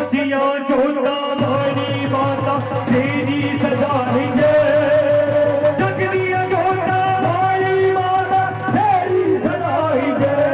सचिया जोता भारी माता तेरी सदा है जय। जगदिया जोता भारी माता तेरी सदा है जय।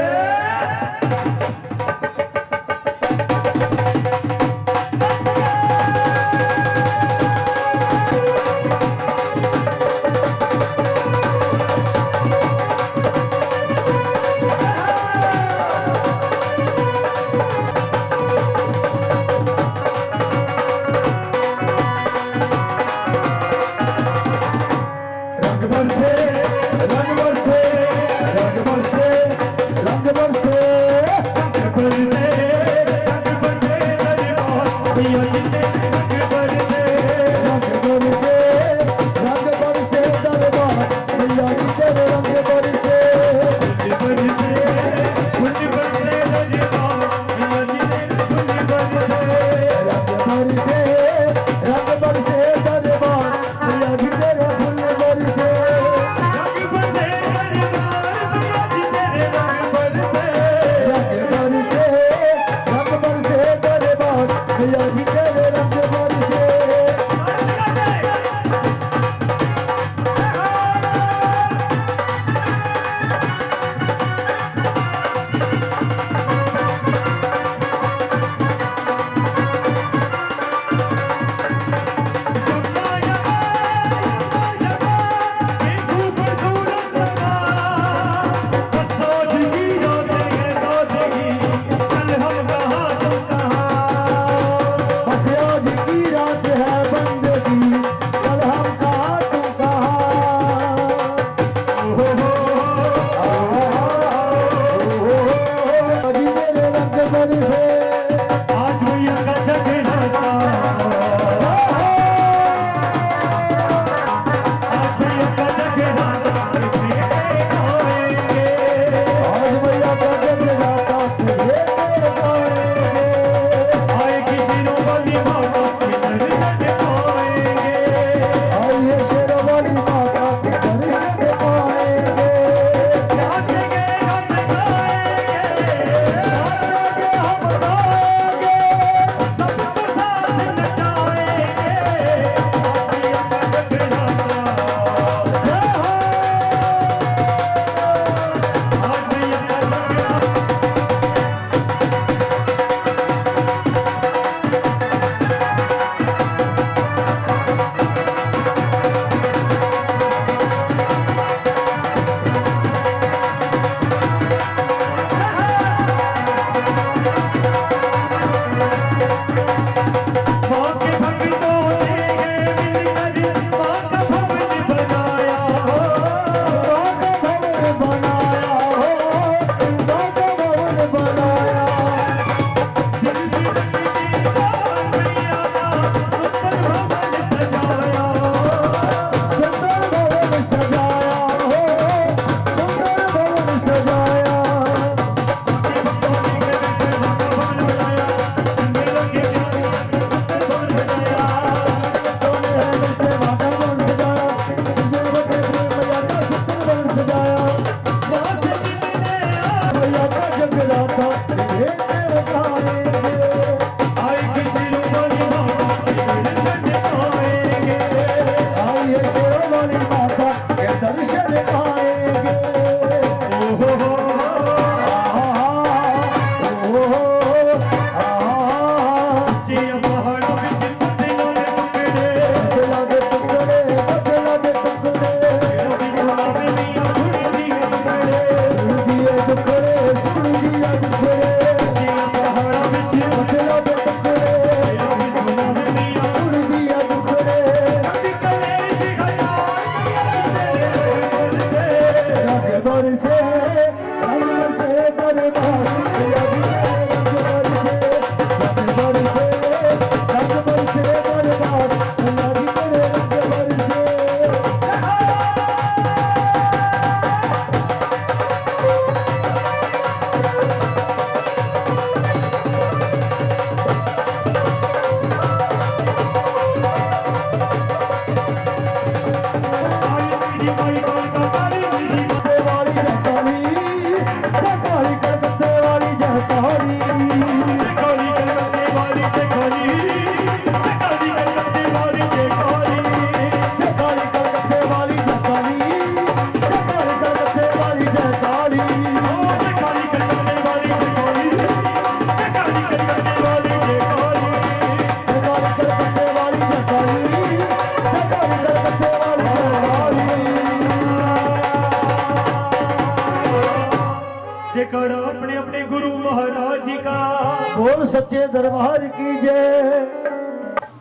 सच्चे दरबार की जय।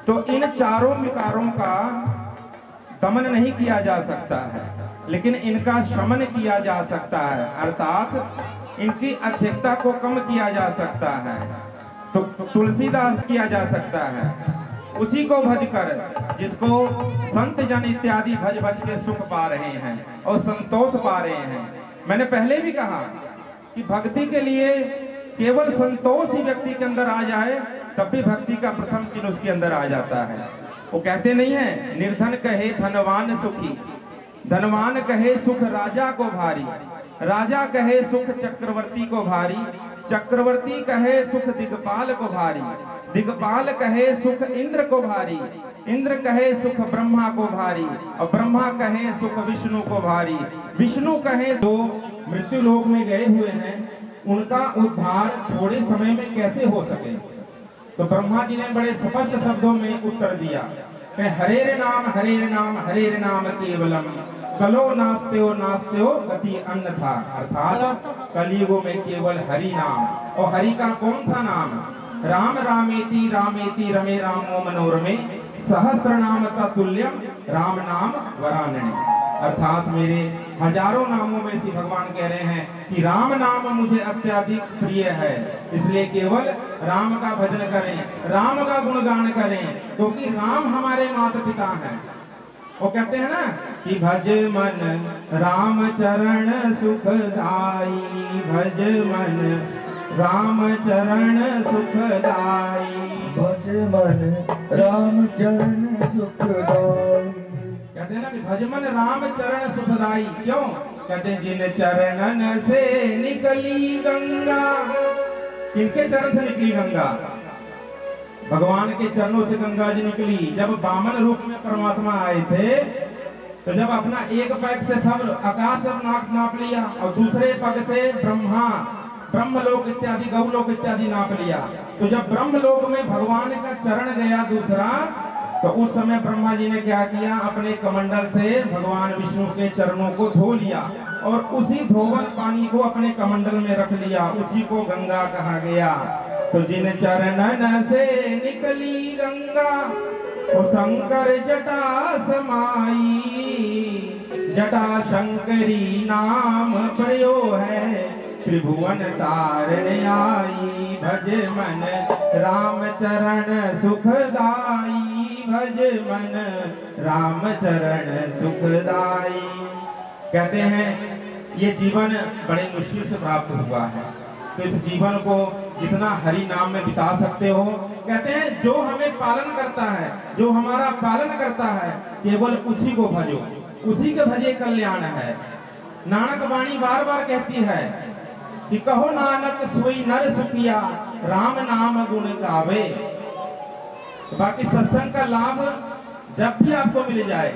तो इन चारों विकारों का दमन नहीं किया जा सकता है, लेकिन इनका शमन किया जा सकता है, अर्थात इनकी अधिकता को कम किया जा सकता है। तो तुलसीदास किया जा सकता है, उसी को भज कर जिसको संत जन इत्यादि भज भज के सुख पा रहे हैं और संतोष पा रहे हैं। मैंने पहले भी कहा कि भक्ति के लिए केवल संतोष ही व्यक्ति के अंदर आ जाए तब भी भक्ति का प्रथम चिन्ह उसके अंदर आ जाता है। वो कहते नहीं है, निर्धन कहे धनवान सुखी, धनवान कहे सुख राजा को भारी, राजा कहे सुख चक्रवर्ती को भारी, चक्रवर्ती कहे सुख दिगपाल को भारी, दिगपाल कहे सुख इंद्र को भारी, इंद्र कहे सुख ब्रह्मा को भारी, और ब्रह्मा कहे सुख विष्णु को भारी, विष्णु कहे जो मृत्यु लोक में गए हुए हैं उनका उद्धार थोड़े समय में कैसे हो सके। तो ब्रह्मा जी ने बड़े स्पष्ट शब्दों में उत्तर दिया कि हरेर नाम केवलम कलो नास्त्यो गति अन्यथा, अर्थात कलियुगों में केवल हरि नाम। और हरि का कौन सा नाम? राम रामेति रामेति रमे रामो मनोरमे सहस्र नाम तुल्यम राम नाम वरानने। अर्थात मेरे हजारों नामों में से भगवान कह रहे हैं कि राम नाम मुझे अत्यधिक प्रिय है, इसलिए केवल राम का भजन करें, राम का गुणगान करें, क्योंकि राम हमारे माता पिता हैं। वो कहते हैं ना कि भज मन राम चरण सुखदाई, भज मन राम चरण सुखदाई, भज मन राम चरण सुखदाई। कहते हैं ना कि भजमन राम चरण सुखदाई। क्यों? कहते हैं जिन चरणन से निकली गंगा। किनके चरण से निकली गंगा? भगवान के चरणों से गंगा जी निकली। जब वामन रूप में परमात्मा आए थे तो जब अपना एक पैक से सब आकाश नाप लिया और दूसरे पग से ब्रह्मलोक इत्यादि गौलोक इत्यादि नाप लिया। तो जब ब्रह्मलोक में भगवान का चरण गया दूसरा, तो उस समय ब्रह्मा जी ने क्या किया? अपने कमंडल से भगवान विष्णु के चरणों को धो लिया और उसी धोवन पानी को अपने कमंडल में रख लिया, उसी को गंगा कहा गया। तो जिन चरणन से निकली गंगा वो शंकर जटा समाई, जटा शंकरी नाम प्रयो है त्रिभुवन तारण आई। भज मन राम चरण सुखदाई, भज मन राम चरण सुखदाई। कहते हैं ये जीवन बड़े मुश्किल से प्राप्त हुआ है, तो इस जीवन को जितना हरि नाम में बिता सकते हो। कहते हैं जो हमें पालन करता है, जो हमारा पालन करता है, केवल उसी को भजो, उसी के भजे कल्याण है। नानक वाणी बार बार कहती है कि कहो नानक सोई नर सुखिया राम नाम गुण गावे। बाकी सत्संग का लाभ जब भी आपको मिल जाए,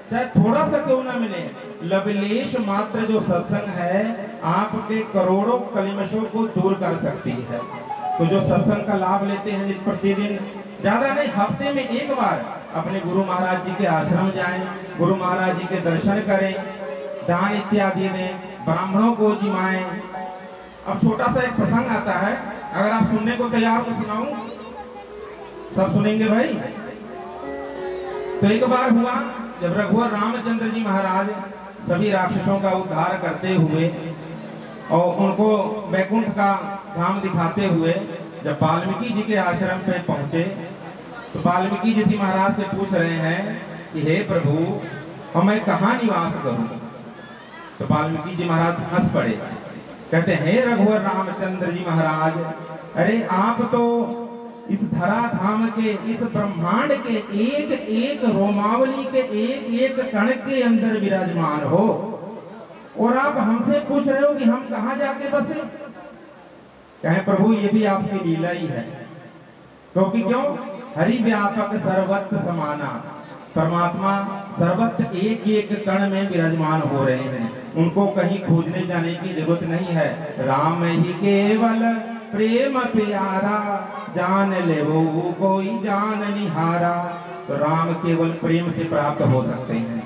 चाहे थोड़ा सा क्यों ना मिले, लवलेश मात्र जो सत्संग है आपके करोड़ों कलिमशों को दूर कर सकती है। तो जो सत्संग का लाभ लेते हैं नित्य प्रतिदिन, ज्यादा नहीं हफ्ते में एक बार अपने गुरु महाराज जी के आश्रम जाएं, गुरु महाराज जी के दर्शन करें, दान इत्यादि दें, ब्राह्मणों को जिमाएं। अब छोटा सा एक प्रसंग आता है, अगर आप सुनने को तैयार तो सुनाऊं? सब सुनेंगे भाई? तो एक बार हुआ जब रघुवर रामचंद्र जी महाराज सभी राक्षसों का उद्धार करते हुए और उनको वैकुंठ का धाम दिखाते हुए जब वाल्मीकि जी के आश्रम पे पहुंचे, तो वाल्मीकि जी महाराज से पूछ रहे हैं कि हे प्रभु मैं कहाँ निवास करूं? तो वाल्मीकि जी महाराज हंस पड़े, कहते हैं हे रघुवर रामचंद्र जी महाराज, अरे आप तो इस धरा धाम के, इस ब्रह्मांड के एक एक रोमावली के एक एक कण के अंदर विराजमान हो, और आप हमसे पूछ रहे हो कि हम कहाँ जाके बसे? कहें प्रभु ये भी आपकी लीला ही है, क्योंकि क्यों? हरि व्यापक सर्वत्र समाना, परमात्मा सर्वत्र एक एक कण में विराजमान हो रहे हैं, उनको कहीं खोजने जाने की जरूरत नहीं है। राम ही केवल प्रेम प्यारा, जान ले वो कोई जान निहारा। तो राम केवल प्रेम से प्राप्त हो सकते हैं।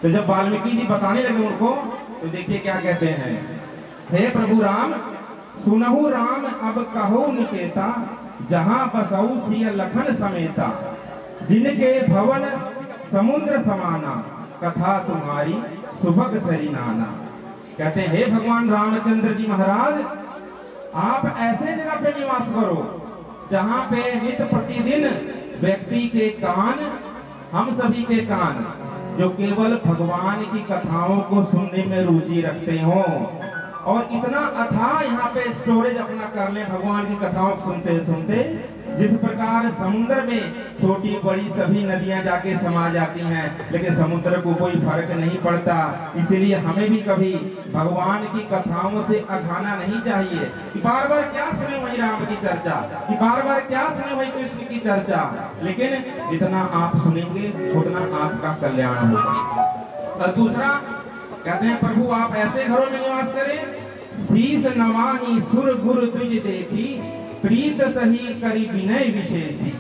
तो जब वाल्मीकि जी बताने लगे उनको, तो देखिए क्या कहते हैं, हे प्रभु राम सुनहु राम अब कहो निकेता, जहां बसऊ सिय लखन समेता, जिनके भवन समुद्र समाना, कथा तुम्हारी सुभग सरी नाना। कहते हैं हे भगवान रामचंद्र जी महाराज, आप ऐसे जगह पे निवास करो जहां पे नित्य प्रतिदिन व्यक्ति के कान, हम सभी के कान, जो केवल भगवान की कथाओं को सुनने में रुचि रखते हो, और इतना अथाह यहाँ पे स्टोरेज अपना कर ले भगवान की कथाओं को सुनते सुनते, जिस प्रकार समुद्र में छोटी बड़ी सभी नदियां जाके समा जाती हैं, लेकिन समुद्र को कोई फर्क नहीं पड़ता। इसीलिए हमें भी कभी भगवान की कथाओं से अघाना नहीं चाहिए कि बार बार क्या सुने वही राम की चर्चा, कि बार बार क्या सुने वही कृष्ण की चर्चा, लेकिन जितना आप सुनेंगे उतना आपका कल्याण होगा। और दूसरा कहते हैं प्रभु आप ऐसे घरों में निवास करें, शीस नवाही सुर गुरु तुझ देखी, प्रीत सही करी विनय विशेषी,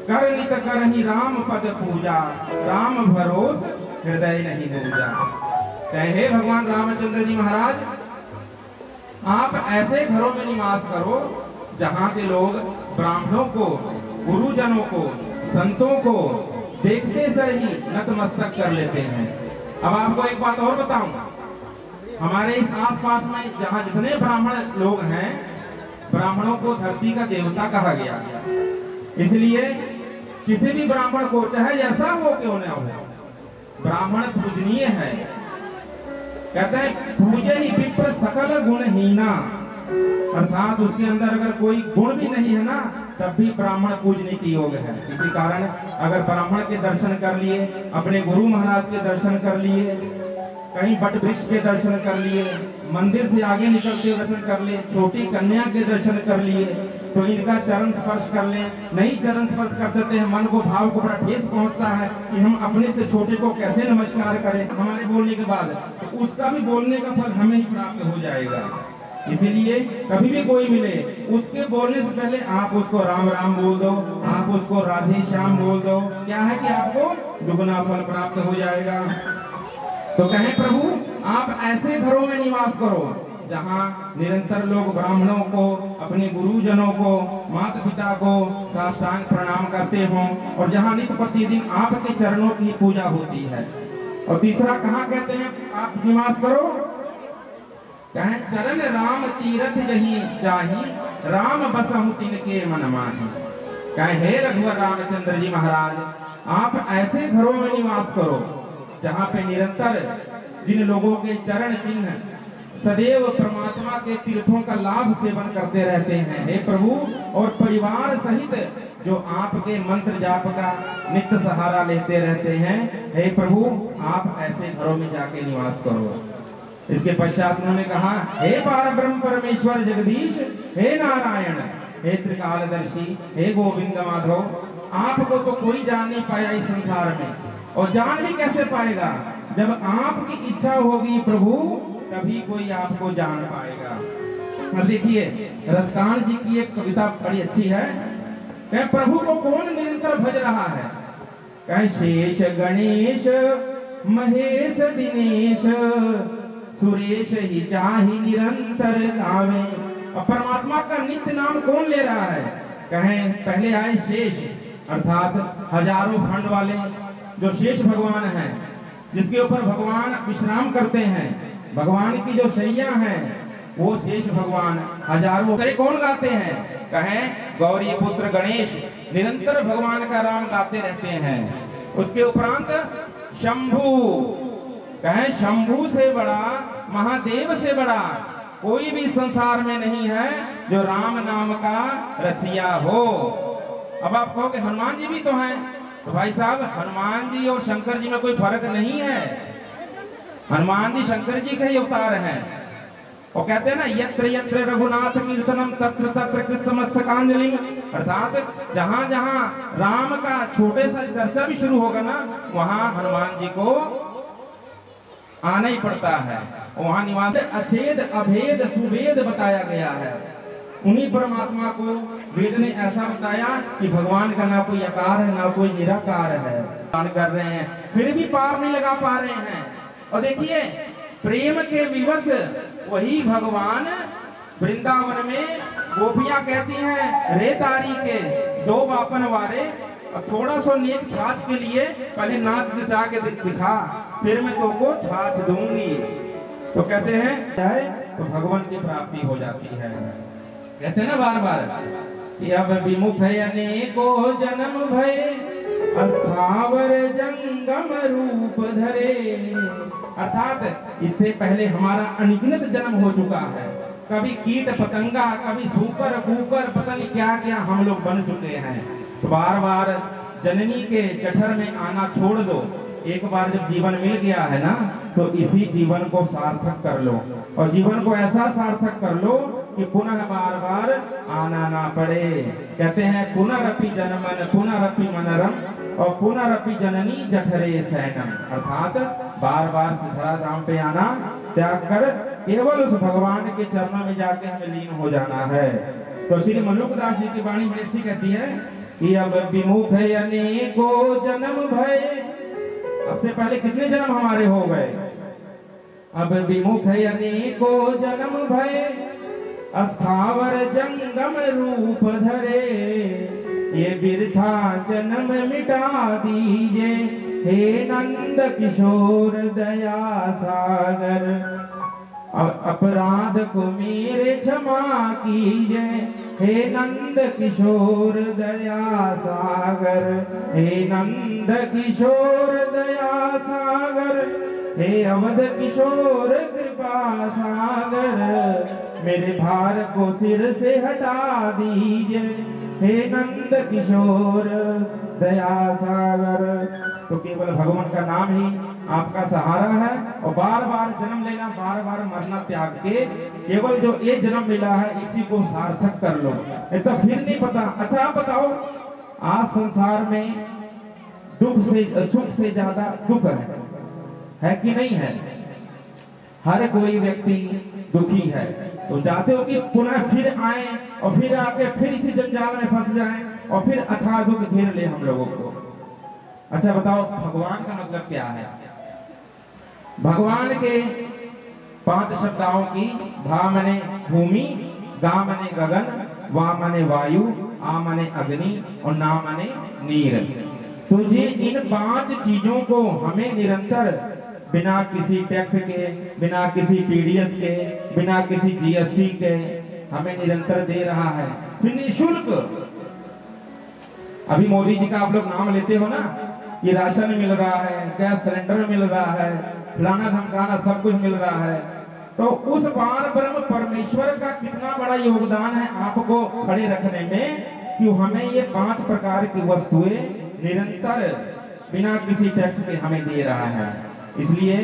कर नित करहि राम पद पूजा, राम भरोस हृदय नहीं दूजा। कहे भगवान रामचंद्र जी महाराज, आप ऐसे घरों में निवास करो जहाँ के लोग ब्राह्मणों को, गुरुजनों को, संतों को देखते से ही नतमस्तक कर लेते हैं। अब आपको एक बात और बताऊं, हमारे इस आसपास में जहाँ जितने ब्राह्मण लोग हैं, ब्राह्मणों को धरती का देवता कहा गया। इसलिए किसी भी ब्राह्मण को चाहे जैसा वो क्यों न हो, ब्राह्मण पूजनीय है। कहते हैं पूजे ही विप्र सकल गुणहीना, अर्थात उसके अंदर अगर कोई गुण भी नहीं है ना, तब भी ब्राह्मण पूजने की योग्य है। इसी कारण अगर ब्राह्मण के दर्शन कर लिए, अपने गुरु महाराज के दर्शन कर लिए, कहीं बट वृक्ष के दर्शन कर लिए, मंदिर से आगे निकलते दर्शन कर लिए, छोटी कन्या के दर्शन कर लिए, तो इनका चरण स्पर्श कर लें। नहीं चरण स्पर्श कर देते हैं, मन को भाव को बड़ा ठेस पहुंचता है कि हम अपने से छोटे को कैसे नमस्कार करें हमारे बोलने के बाद, तो उसका भी बोलने का फल हमें ही प्राप्त हो जाएगा। इसीलिए कभी भी कोई मिले, उसके बोलने से पहले आप उसको राम राम बोल दो, आप उसको राधे श्याम बोल दो, क्या है कि आपको दुगना फल प्राप्त हो जाएगा। तो कहें प्रभु आप ऐसे घरों में निवास करो जहाँ निरंतर लोग ब्राह्मणों को, अपने गुरुजनों को, माता पिता को साष्टांग प्रणाम करते हों, और जहाँ नित्य प्रतिदिन आपके चरणों की पूजा होती है। और तीसरा कहाँ कहते हैं आप निवास करो, कहें चरण राम तीरथ जही जाही, राम बसहु तिनके मन माही। कहें हे रघुवर रामचंद्र जी महाराज, आप ऐसे घरों में निवास करो जहाँ पे निरंतर जिन लोगों के चरण चिन्ह सदैव परमात्मा के तीर्थों का लाभ सेवन करते रहते हैं, हे प्रभु, और परिवार सहित जो आपके मंत्र जाप का नित्य सहारा लेते रहते हैं, हे प्रभु आप ऐसे घरों में जाके निवास करो। इसके पश्चात उन्होंने कहा हे पारब्रह्म परमेश्वर जगदीश, हे नारायण, हे त्रिकालदर्शी, हे गोविंद माधव, आपको तो कोई जान नहीं पाया इस संसार में, और जान भी कैसे पाएगा, जब आपकी इच्छा होगी प्रभु तभी कोई आपको जान पाएगा। अब देखिए रसकान जी की एक कविता बड़ी अच्छी है, कहे प्रभु को कौन निरंतर भज रहा है, कहे शेष गणेश महेश दिनेश, सुरेश ही चाही निरंतर गावे। अब परमात्मा का नित्य नाम कौन ले रहा है, कहें पहले आए शेष, अर्थात हजारों खंड वाले जो शेष भगवान हैं, जिसके ऊपर भगवान विश्राम करते हैं, भगवान की जो शैया है वो शेष भगवान हजारों। कौन गाते हैं, कहें गौरी पुत्र गणेश निरंतर भगवान का राम गाते रहते हैं। उसके उपरांत शंभु, कहें शंभु से बड़ा, महादेव से बड़ा कोई भी संसार में नहीं है जो राम नाम का रसिया हो। अब आप कहोगे हनुमान जी भी तो हैं, तो भाई साहब हनुमान जी और शंकर जी में कोई फर्क नहीं है। हनुमान जी शंकर जी के ही अवतार हैं, और कहते हैं ना यत्र यत्र रघुनाथ कीर्तनम तत्र तत्र कृष्णमस्तकांजलि, अर्थात जहां जहां राम का छोटे सा चर्चा भी शुरू होगा ना, वहां हनुमान जी को आना ही पड़ता है। वहां निवास अछेद अभेद सुभेद बताया गया है। उन्हीं परमात्मा को वेद ने ऐसा बताया कि भगवान का ना कोई आकार है ना कोई निराकार है। कर रहे हैं फिर भी पार नहीं लगा पा रहे हैं। और देखिए प्रेम के विवश वही भगवान वृंदावन में गोपियां कहती हैं रे तारी के दो बापन वारे, और थोड़ा सो नेक छाछ के लिए पहले नाच नचा के दिखा, फिर मैं तुमको छाछ दूंगी। तो कहते हैं चाहे तो भगवान की प्राप्ति हो जाती है। कहते हैं ना बार बार कि अब विमुख अनेको जन्म भय, अस्थावर जंगम रूप धरे। अर्थात इससे पहले हमारा अनगिनत जन्म हो चुका है, कभी कीट पतंगा, कभी सूकर कुकर, पता नहीं क्या क्या हम लोग बन चुके हैं। तो बार बार जननी के जठर में आना छोड़ दो। एक बार जब जीवन मिल गया है ना, तो इसी जीवन को सार्थक कर लो, और जीवन को ऐसा सार्थक कर लो कि पुनः बार बार आना ना पड़े। कहते हैं पुनरपि जन्मन पुनरपि मनरम, और पुनरपि जननी जठरे सैनम। अर्थात बार बार सिद्धरा धाम पे आना त्याग कर केवल उस भगवान के चरणों में जाके हमें लीन हो जाना है। तो श्री मल्लुकदास जी की वाणी बड़ी अच्छी कहती है कि अब विमुख अनेको जन्म भय। अब से पहले कितने जन्म हमारे हो गए? अब विमुख अनेको जन्म भय, अस्थावर जंगम रूप धरे। ये बिरथा जन्म मिटा दीजे, हे नंद किशोर दया सागर। अपराध को मेरे क्षमा कीजे, हे नंद किशोर दया सागर। हे नंद किशोर दया सागर, हे अवध किशोर कृपा सागर। मेरे भार को सिर से हटा दीजिए, हे नंद किशोर दया सागर। तो केवल भगवान का नाम ही आपका सहारा है, और बार बार जन्म लेना, बार बार मरना त्याग के केवल जो ये जन्म मिला है इसी को सार्थक कर लो, नहीं तो फिर नहीं पता। अच्छा आप बताओ, आज संसार में दुख से सुख से ज्यादा दुख है कि नहीं है? हर कोई व्यक्ति दुखी है। तो चाहते हो कि पुनः फिर आए और फिर आके फिर इसी जंजाल में फंस जाएं और फिर अथाह दुख घेर ले हम लोगों को। अच्छा बताओ, भगवान का मतलब क्या है? भगवान के 5 शब्दाओं की भा मने भूमि, गा मने गगन, वा मने वायु, आ मने अग्नि और ना मने नीर। तुझे इन 5 चीजों को हमें निरंतर बिना किसी टैक्स के, बिना किसी टीडीएस के, बिना किसी जीएसटी के हमें निरंतर दे रहा है, फिर निःशुल्क। अभी मोदी जी का आप लोग नाम लेते हो ना, ये राशन मिल रहा है, गैस सिलेंडर मिल रहा है, फलाना धमकाना सब कुछ मिल रहा है। तो उस पार ब्रह्म परमेश्वर का कितना बड़ा योगदान है आपको खड़े रखने में, कि हमें ये 5 प्रकार की वस्तुएं निरंतर बिना किसी टैक्स के हमें दे रहा है। इसलिए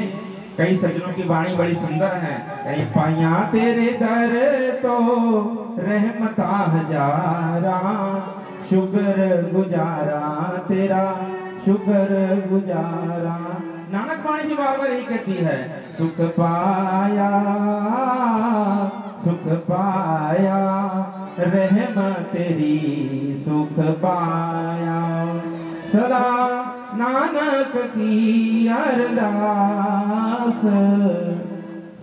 कई सज्जनों की वाणी बड़ी सुंदर है, कहीं पाया तेरे दर तो रहमता हजारा, शुक्र गुजारा तेरा शुक्र गुजारा। नानक वाणी भी बार बार यही कहती है, सुख पाया रहम तेरी सुख पाया। सदा नानक की अरदास,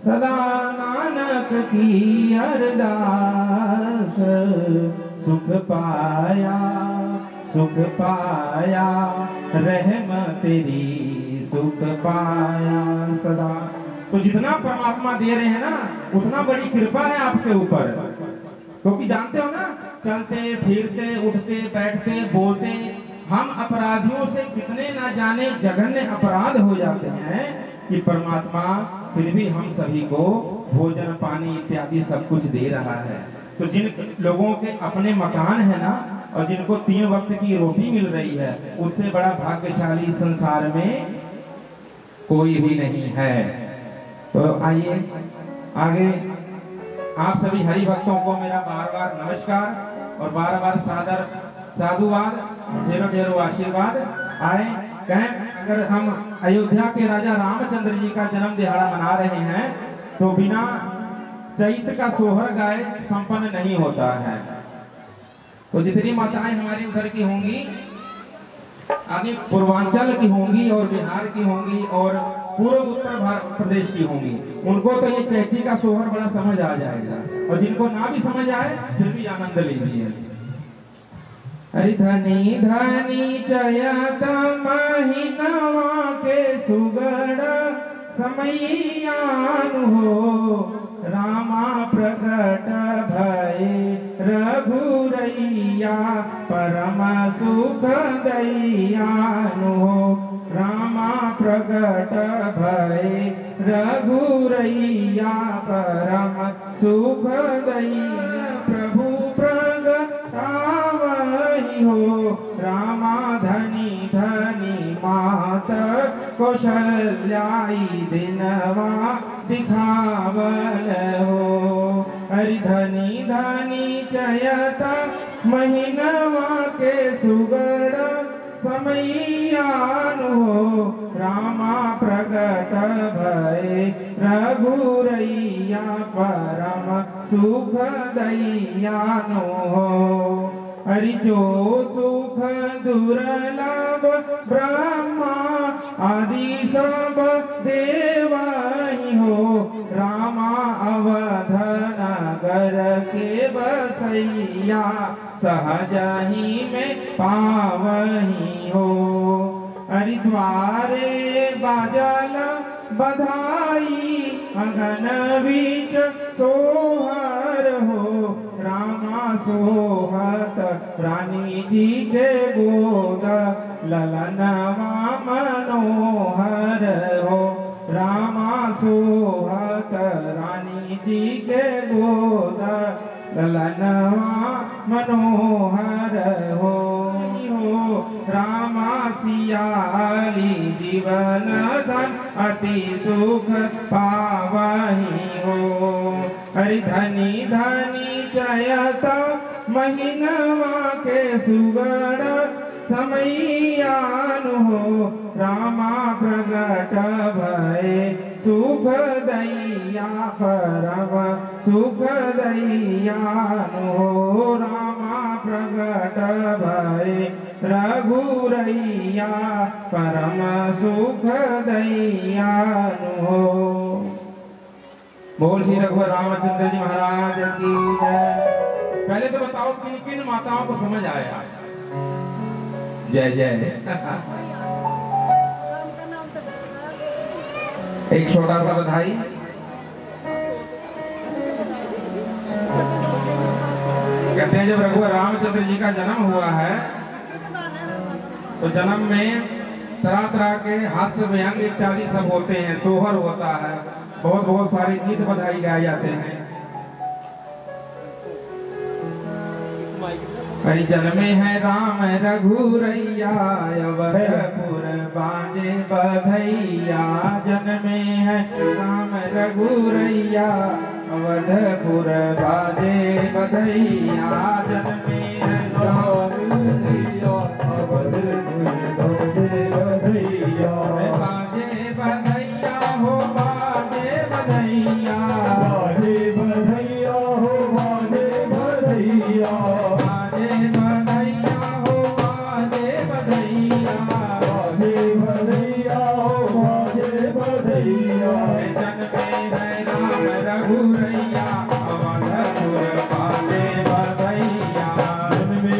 सदा नानक की अरदास। सुख पाया रहम तेरी सुख पाया सदा। तो जितना परमात्मा दे रहे हैं ना, उतना बड़ी कृपा है आपके ऊपर। क्योंकि जानते हो ना, चलते फिरते उठते बैठते बोलते हम अपराधियों से कितने ना जाने जघन्य अपराध हो जाते हैं, कि परमात्मा फिर भी हम सभी को भोजन पानी इत्यादि सब कुछ दे रहा है। तो जिन लोगों के अपने मकान है ना, और जिनको 3 वक्त की रोटी मिल रही है, उससे बड़ा भाग्यशाली संसार में कोई भी नहीं है। तो आइए आगे, आप सभी हरि भक्तों को मेरा बार बार नमस्कार और बार बार सादर साधुवाद, ढेरों ढेरों आशीर्वाद। आए कहें, अगर हम अयोध्या के राजा रामचंद्र जी का जन्म दिहाड़ा मना रहे हैं, तो बिना चैत्र का सोहर गाए संपन्न नहीं होता है। तो जितनी माताएं हमारी उधर की होंगी, आगे पूर्वांचल की होंगी और बिहार की होंगी और पूर्व उत्तर भारत प्रदेश की होंगी, उनको तो ये चैती का सोहर बड़ा समझ आ जाएगा, और जिनको ना भी समझ आए फिर भी आनंद लीजिए। अरे धनी धनी चयत महीनवा के सुगड़ समैयान हो, रामा प्रगट भये रघुरैया परम सुख दैयान हो, रामा प्रगट भये रघुरैया परम सुख दैया। प्रभु प्रगटावहि हो, रामा धनी धनी मात कौशल्याई दिनवा दिखावल हो। हरि धनी धनी चयता महीनवा के सुगड़ समैयान हो, रामा प्रगट भये रघुरैया परम सुख दैयान हो। हरि जो सुख दुर्लभ ब्रह्मा आदि सब देवहि हो, रामा अवध नगर के बसैया सहज ही में पावहि हो। हरिद्वारे बाजल बधाई अगन बीच सोहर हो, रामा सोहत रानी जी के गोद ललनवा मनोहर हो, रामा सोहत रानी जी के गोद ललनवा मनोहर हो। रामा सियाली जीवन धन अति सुख पावहि हो। हरि धनी धनी चयता महीनवा के सुगड़ समैयान हो, रामा प्रगट भये सुख दैया परम सुख दैयान हो, रामा प्रगट भये रघुरैया परम सुख दैयान हो। बोल श्री रघुवर रामचंद्र जी महाराज की जय। पहले तो बताओ किन किन माताओं को समझ आया? जय जय। एक छोटा सा बधाई। कहते हैं जब रघुवर रामचंद्र जी का जन्म हुआ है तो जन्म में तरह तरह के हास्य व्यंग इत्यादि सब होते हैं, सोहर होता है, बहुत बहुत सारे गीत बधाई गाए जाते हैं। हरि जन्मे है राम रघुरैया अवधपुर बाजे बधैया, जन्मे है राम रघुरैया अवधपुर बाजे बधैया, जन्मे है राम रघुरैया अवधपुर बाजे बधैया। बाजे बधैया हो बाजे बधैया, बाजे बधैया हो बाजे बधैया, रघुरैया अवधपुर बाजे बधैया, जन्मे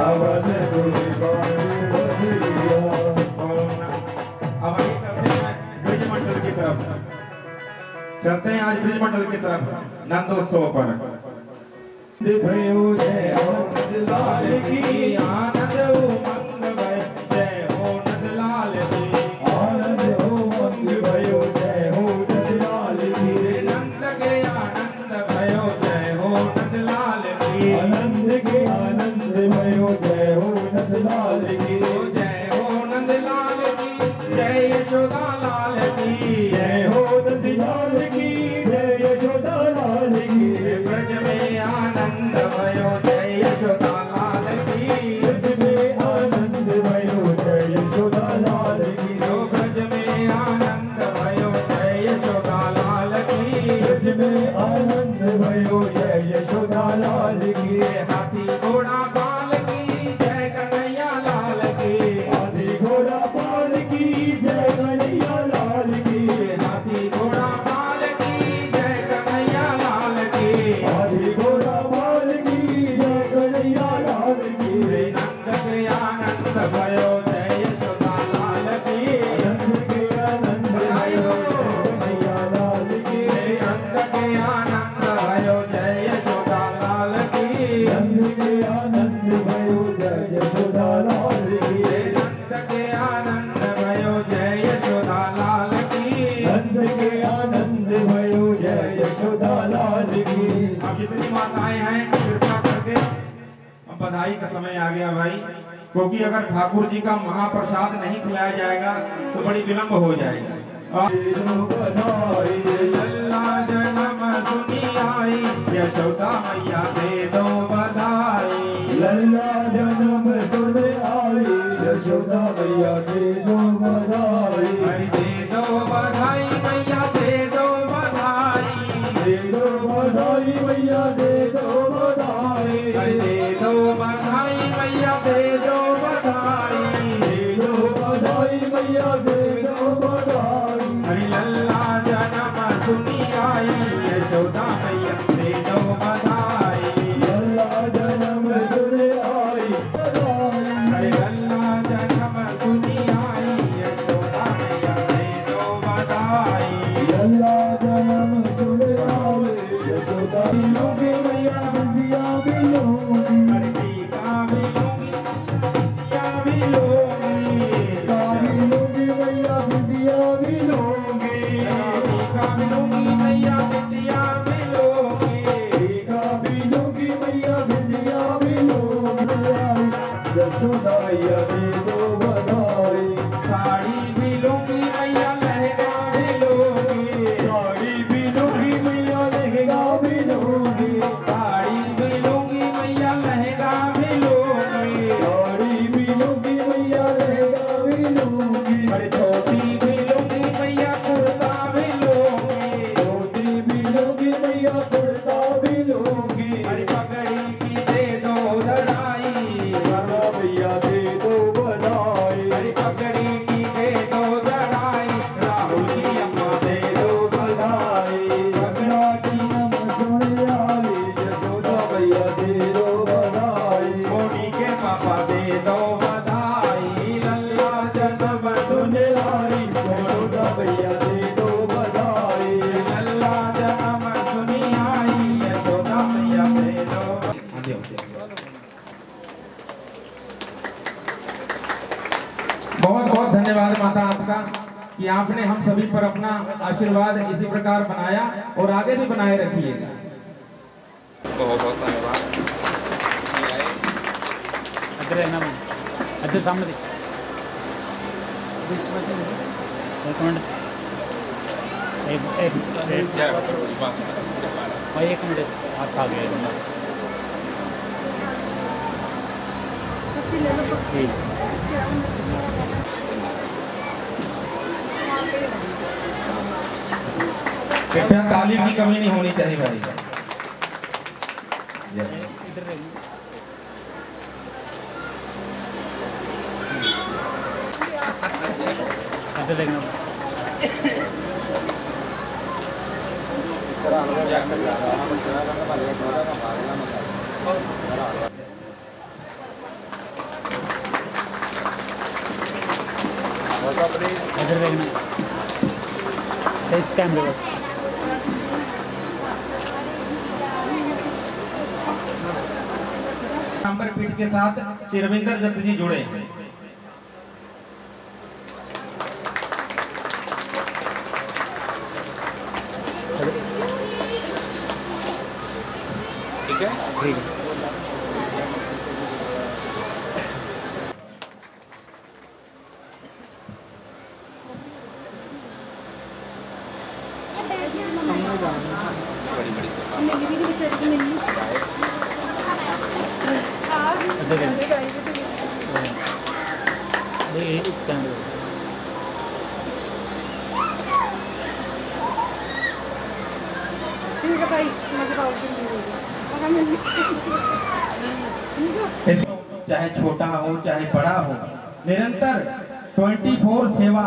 वृंदावन अब आगे चलते हैं ब्रिज मंडल की तरफ। चलते हैं आज ब्रिज मंडल की तरफ नंदोत्सव पर। भयो जय आनंद लाल की आनंद उमंग भय जय हो नंदलाल की। आनंद उमंग भयो जय हो नंदलाल की नंद के आनंद भयो जय हो नंदलाल की। आनंद के आनंद भयो जय हो नंदलाल की जय हो नंदलाल की जय यशोदा लाल की। जय हो नंदलाल की जय यशोदा लाल की ब्रज में आनंद भयो जय यशोदा लाल की। ब्रज में आनंद भयो जय यशोदा लाल की ब्रज में आनंद भयो जय यशोदा लाल की। ब्रज में आनंद भयो जय यशोदा लाल की हाथी घोड़ा बाल की जय कन्हैया लाल की। हाथी घोड़ा पाल की जय कन्हैया लाल की हाथी घोड़ा बाल की जय कन्हैया लाल की। हाथी घोड़ा पाल की जय कन्हैया लाल की नंद के आनंद भयो जय यशोदा लाल की। आनंद के आनंद भयो जय कन्हैया लाल की नंद के आनंद भयो जय यशोदा लाल की। नंद के आनंद भयो जय यशोदा लाल की नंद के आनंद भयो जय यशोदा लाल की। नंद के आनंद भयो जय यशोदा लाल की अब जितनी माताएं हैं कृपया करके अब बधाई का समय आ गया भाई, क्योंकि अगर ठाकुर जी का महाप्रसाद नहीं खिलाया जाएगा तो बड़ी विलंब हो जाएगी। बधाई लल्ला जन्म सुनी आई यशोदा मैया दे दो बधाई। लल्ला जन्म सुन आई यशोदा मैया दे दो बधाई हरि दे दो बधाई मैया दे दो बधाई। दे दो बधाई मैया दे दो बधाई हरि दे दो बधाई मैया दे दो बधाई। दे दो बधाई मैया दे दो बधाई हरि लल्ला जन्म सुनी आई यशोदा मैया दे दो बधाई। लल्ला जन्म सुन आई बधाई हरि लल्ला जन्म सुनी आई यशोदा मैया दे दो बधाई। लल्ला जन्म सुन आई यशोदा लूंगी मैया बिंदिया भी लूंगी हरि टीका भी लूंगी बिंदिया भी लूंगी। काली लूंगी मैया बिंदिया भी लूंगी टीका भी लूंगी मैया बिंदिया भी लूंगी। टीका भी लूंगी मैया बिंदिया भी लूंगी यशोदा मैया दे दो बधाई साड़ी भी लूंगी मैया लहंगा भी लूंगी। साड़ी भी लूंगी मैया लहंगा भी लूंगी साड़ी भी लूंगी मैया लहंगा भी लूंगी। साड़ी भी लूंगी मैया लहंगा भी लूंगी हरि धोती भी लूंगी मैया कुर्ता भी लूंगी। धोती भी लूंगी मैया कुर्ता भी लूंगी हरि पगड़ी भी दे दो धड़ाई। राधा मैया दे दो बधाई हरि पगड़ी भी दे दो धड़ाई। राहुल की अम्मा दे दो बधाई। पगड़ा की नम सुन आई यशोदा मैया दे दो बधाई मोनी के पापा दे दो बधाई। लल्ला जन्म सुन आई यशोदा मैया दे दो बधाई लल्ला जन्म सुनी आई यशोदा मैया दे दो। बहुत बहुत धन्यवाद माता आपका कि आपने हम सभी पर अपना आशीर्वाद इसी प्रकार बनाया और आगे भी बनाए रखिएगा। बहुत बहुत धन्यवाद। इधर है ना अच्छा सामने देख एक मिनट एक मिनट आप आ गए ठीक कृपया तालीम की कमी नहीं होनी चाहिए भाई। इधर रहिए इधर देखना इधर देखना इस कैमरे पर नंबर पीठ के साथ श्री रविंदर दत्त जी जुड़े। ठीक है। ठीक है। बड़ी बड़ी इधर देखना ये इस कैमरे पर ठीक है भाई, मैं बताऊँ चाहे छोटा हो चाहे बड़ा हो, निरंतर 24 सेवा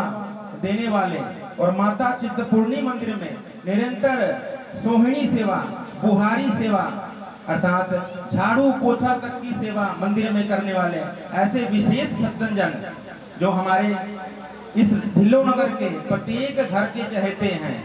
देने वाले और माता चित्तपूर्णी मंदिर में निरंतर सोहिनी सेवा, बुहारी सेवा अर्थात झाड़ू पोछा तक की सेवा मंदिर में करने वाले ऐसे विशेष सज्जन जन जो हमारे इस ढिल्लो नगर के प्रत्येक घर के चहेते हैं।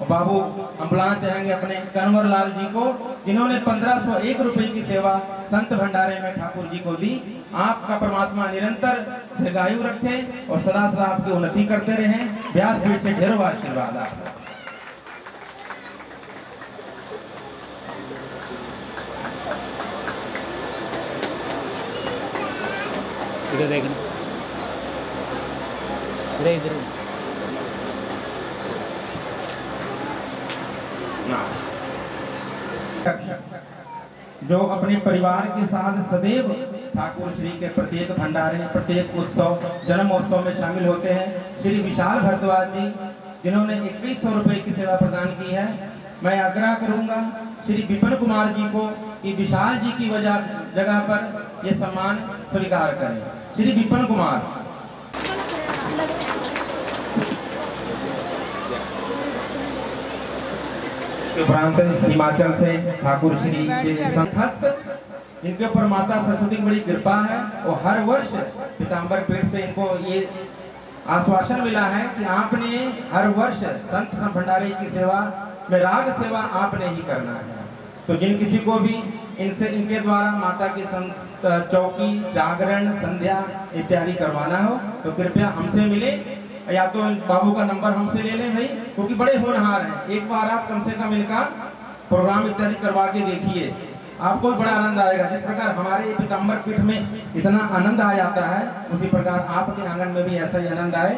बाबू हम बुलाना चाहेंगे अपने कन्वर लाल जी को, जिन्होंने 1501 रुपए की सेवा संत भंडारे में ठाकुर जी को दी। आपका परमात्मा निरंतर दीर्घायु रखे और सदा सदा आपकी उन्नति करते रहें। व्यासपीठ से ढेरों आशीर्वाद आपको। इधर देखना इधर जो अपने परिवार के साथ सदैव ठाकुर श्री के प्रत्येक भंडारे, प्रत्येक उत्सव, जन्मोत्सव में शामिल होते हैं, श्री विशाल भारद्वाज जी, जिन्होंने 2100 रुपए की सेवा प्रदान की है। मैं आग्रह करूंगा श्री विपिन कुमार जी को कि विशाल जी की जगह पर ये सम्मान स्वीकार करें। श्री विपिन कुमार। उपरांत हिमाचल से ठाकुर श्री के संतहस्त, इनके ऊपर माता सरस्वती की बड़ी कृपा है और हर वर्ष पीताम्बर पीठ से इनको ये आश्वासन मिला है कि आपने हर वर्ष संत भंडारे की सेवा में राग सेवा आपने ही करना है। तो जिन किसी को भी इनसे इनके द्वारा माता की चौकी, जागरण, संध्या इत्यादि करवाना हो तो कृपया हमसे मिले या तो बाबू का नंबर हमसे ले लें भाई, क्योंकि बड़े होनहार हैं। एक बार आप कम से कम इनका प्रोग्राम इत्यादि करवा के देखिए, आपको भी बड़ा आनंद आएगा। जिस प्रकार हमारे पीताम्बर पीठ में इतना आनंद आ जाता है, उसी प्रकार आपके आंगन में भी ऐसा ही आनंद आए।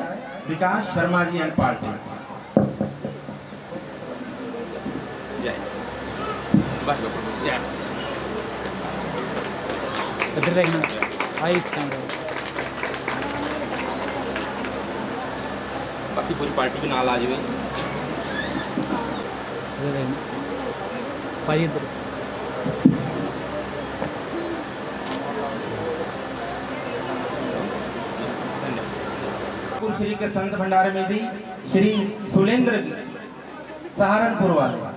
विकास शर्मा जी एंड पार्टी। इधर देखना इस कैमरे पर बाकी पूरी पार्टी भी नाल आ जाए। इधर देखना भाई इधर ठाकुर श्री के संत भंडारे में दी श्री सुलेंद्र सहारनपुर वाले।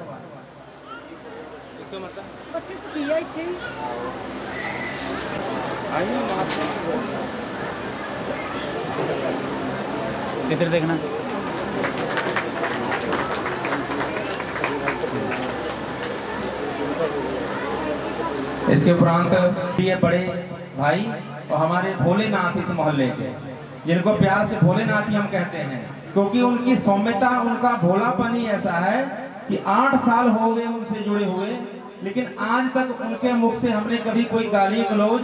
इधर देखना इसके उपरांत ये बड़े भाई और हमारे भोलेनाथ इस मोहल्ले के, जिनको प्यार से भोलेनाथ ही हम कहते हैं, क्योंकि उनकी सौम्यता, उनका भोलापन ही ऐसा है कि 8 साल हो गए उनसे जुड़े हुए, लेकिन आज तक उनके मुख से हमने कभी कोई गाली गलौज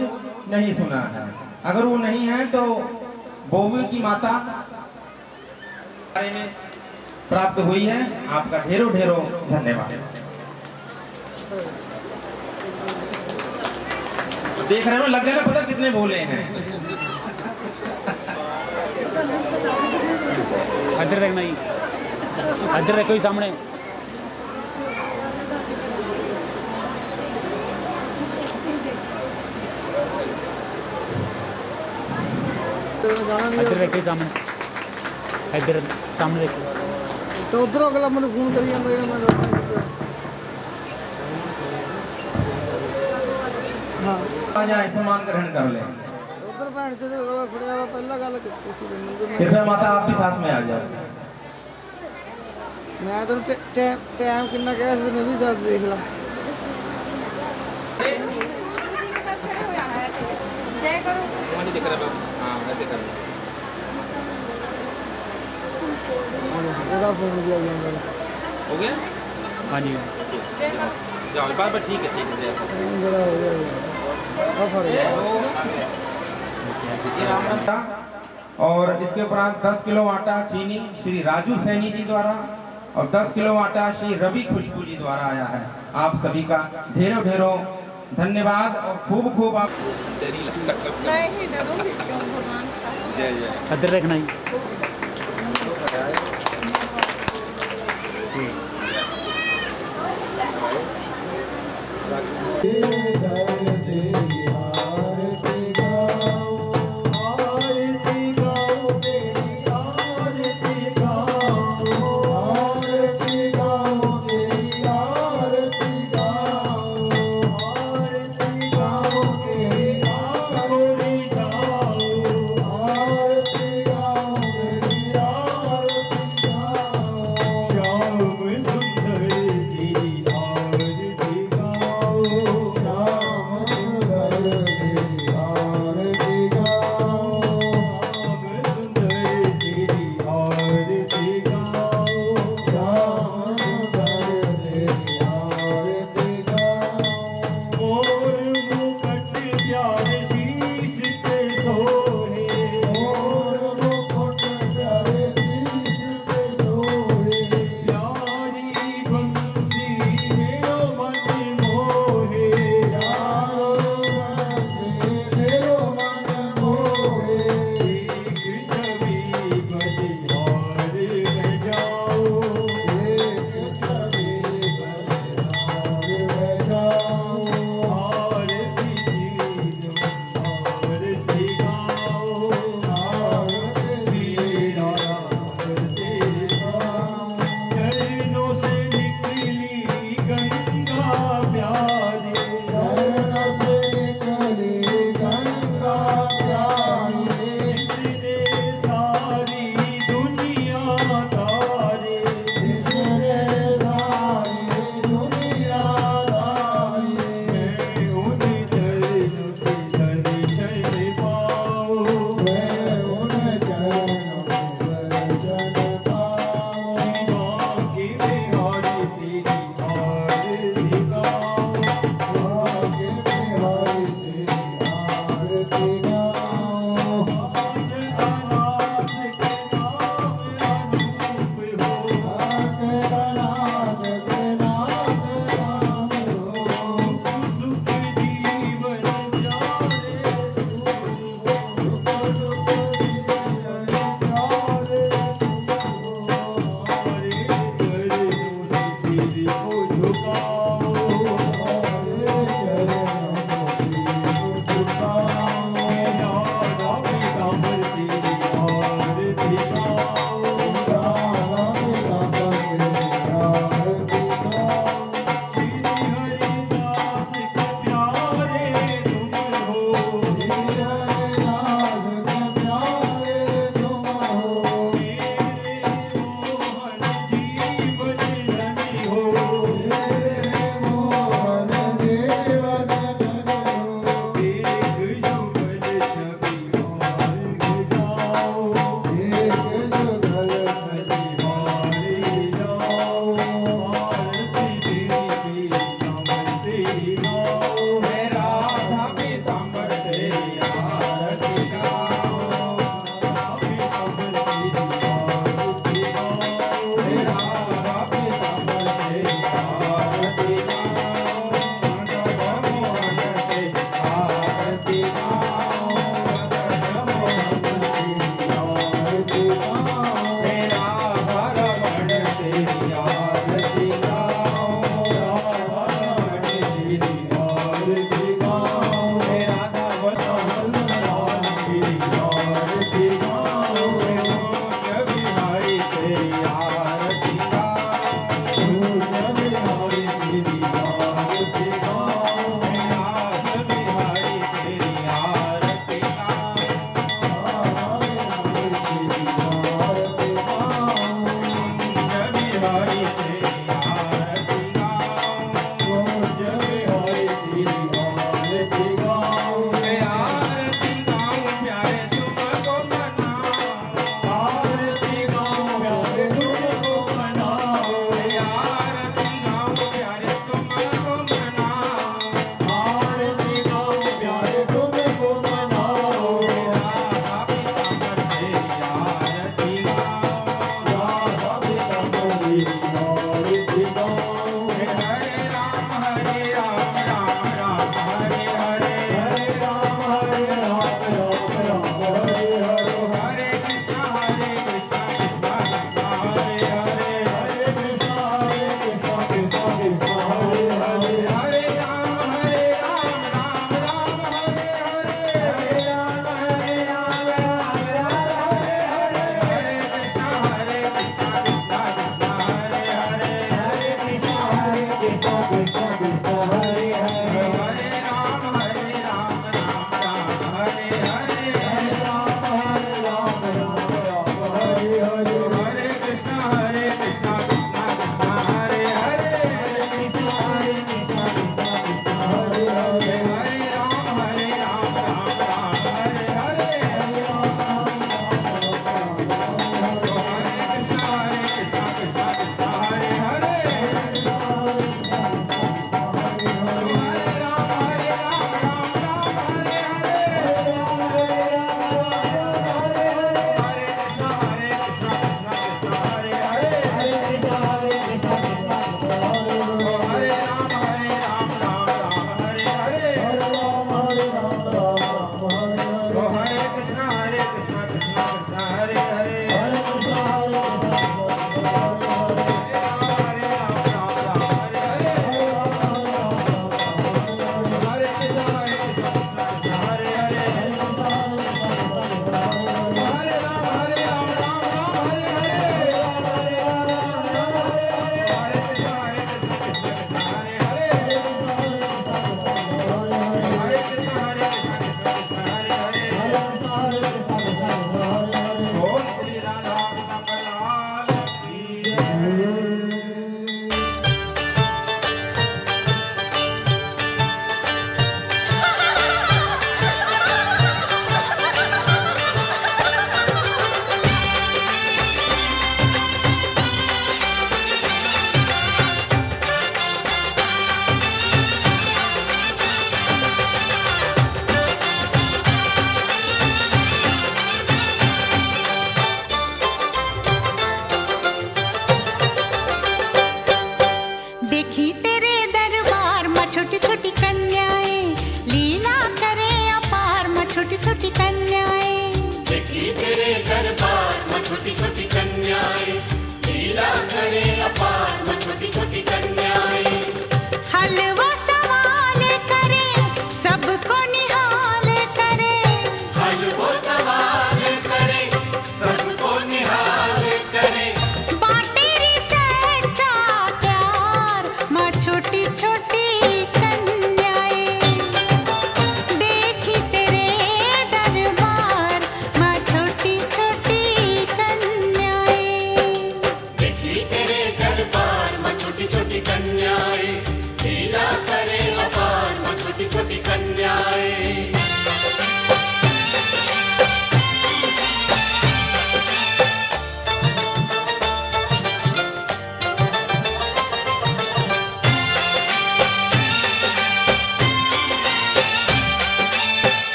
नहीं सुना है। अगर वो नहीं है तो बोवे की माता में प्राप्त हुई है। आपका ढेरों ढेरों धन्यवाद। देख रहे हो, लग गया ना पता कितने भोले हैं। इधर देखना ही, इधर देखो ही सामने। इधर देखो ही सामने, इधर सामने देखो। तो उधर अगला मैंने फोन करी हाँ, सम्मान ग्रहण कर ले। उधर ਭੈਣ ਤੇ ਗਲਾ ਫੜਿਆ ਵਾ ਪਹਿਲਾਂ ਗੱਲ ਕੀਤੀ ਸੀ ਤੈਨੂੰ ਕਿ कृपया माता आप भी साथ में आ जाओ। ਮੈਂ ਤੈਨੂੰ ਟਾਈਮ ਕਿੰਨਾ ਕਿਹਾ ਸੀ ਤੈਨੂੰ ਵੀ ਦੱਸ ਦੇਖ ਲਾ जय करो वहाँ नहीं दिख रहा बाबू, हाँ ऐसे करना। ਉਹਦਾ ਫੋਨ ਵੀ ਆ ਜਾਂਦਾ हो गया? हाँ जी जय करो जाओ बाबा, ठीक है जय करो। ਬੜਾ ਹੋ ਗਿਆ ਆ ਫੜ ਗਿਆ ये राम था। और इसके उपरांत 10 किलो आटा चीनी श्री राजू सैनी जी द्वारा और 10 किलो आटा श्री रवि खुशबू जी द्वारा आया है। आप सभी का ढेरों ढेरों धन्यवाद और खूब खूब आप तेरी लगता कब मैं ही डरूंगी क्यों भगवान का जय जय। अदर रखना ही आरती गाओ तेरी आरती गाओ आरती गाओ तेरी आरती गाओ आरती गाओ तेरी आरती गाओ आरती गाओ तेरी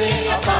करे अपार।